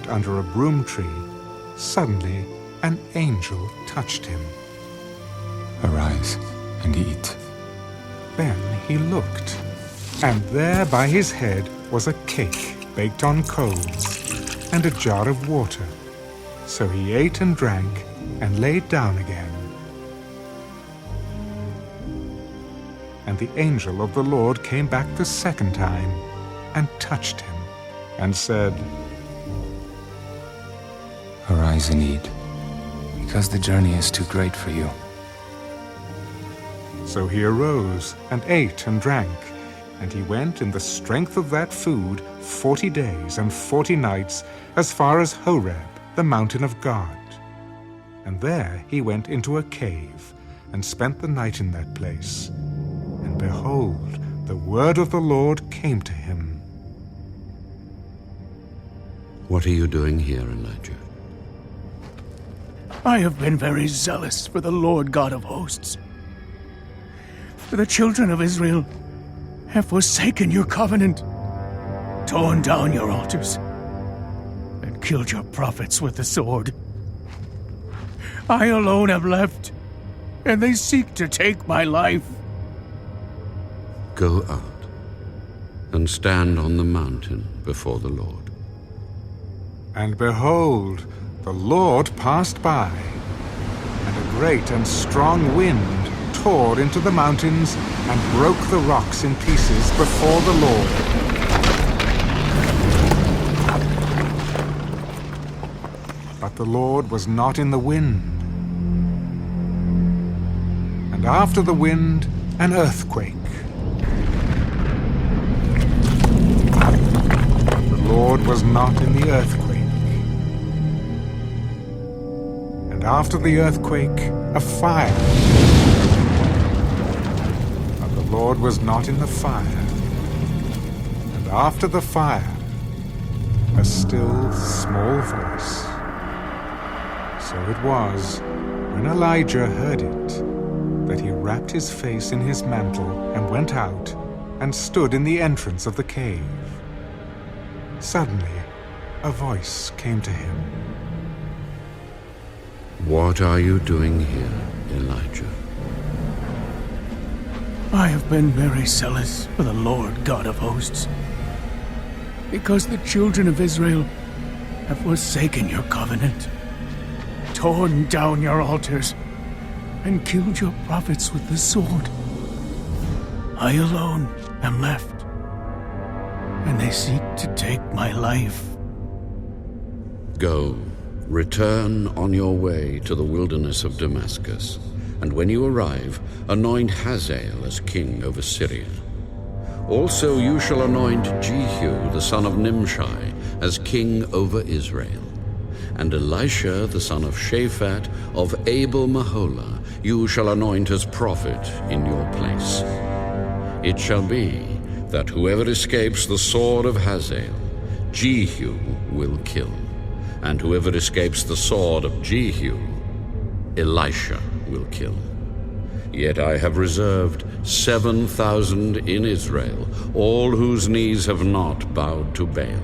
worshiped under a broom tree, suddenly an angel touched him. Arise and eat. Then he looked, and there by his head was a cake baked on coals and a jar of water. So he ate and drank and lay down again. And the angel of the Lord came back the second time and touched him and said, Arise and eat, because the journey is too great for you. So he arose and ate and drank, and he went in the strength of that food 40 days and 40 nights as far as Horeb, the mountain of God. And there he went into a cave and spent the night in that place. And behold, the word of the Lord came to him. What are you doing here, Elijah? I have been very zealous for the Lord God of hosts. For the children of Israel have forsaken your covenant, torn down your altars, and killed your prophets with the sword. I alone have left, and they seek to take my life. Go out and stand on the mountain before the Lord. And behold, the Lord passed by, and a great and strong wind tore into the mountains and broke the rocks in pieces before the Lord. But the Lord was not in the wind. And after the wind, an earthquake. The Lord was not in the earthquake. And after the earthquake, a fire. But the Lord was not in the fire. And after the fire, a still small voice. So it was, when Elijah heard it, that he wrapped his face in his mantle and went out and stood in the entrance of the cave. Suddenly, a voice came to him. What are you doing here, Elijah? I have been very zealous for the Lord God of hosts, because the children of Israel have forsaken your covenant, torn down your altars, and killed your prophets with the sword. I alone am left, and they seek to take my life. Go, return on your way to the wilderness of Damascus, and when you arrive, anoint Hazael as king over Syria. Also you shall anoint Jehu the son of Nimshi as king over Israel. And Elisha the son of Shaphat of Abel-Maholah you shall anoint as prophet in your place. It shall be that whoever escapes the sword of Hazael, Jehu will kill, and whoever escapes the sword of Jehu, Elisha will kill. Yet I have reserved 7,000 in Israel, all whose knees have not bowed to Baal,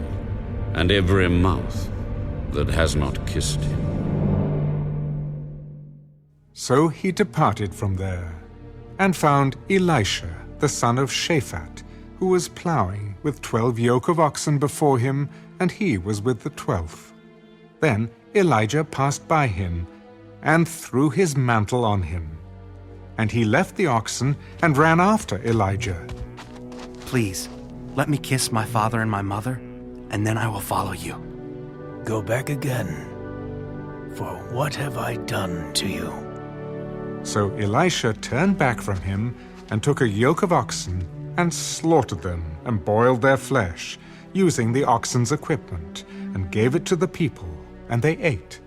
and every mouth that has not kissed him. So he departed from there, and found Elisha the son of Shaphat, who was plowing with 12 yoke of oxen before him, and he was with the 12th. Then Elijah passed by him, and threw his mantle on him. And he left the oxen and ran after Elijah. Please, let me kiss my father and my mother, and then I will follow you. Go back again, for what have I done to you? So Elisha turned back from him and took a yoke of oxen and slaughtered them and boiled their flesh, using the oxen's equipment, and gave it to the people, and they ate.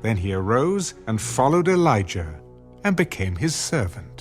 Then he arose and followed Elijah and became his servant.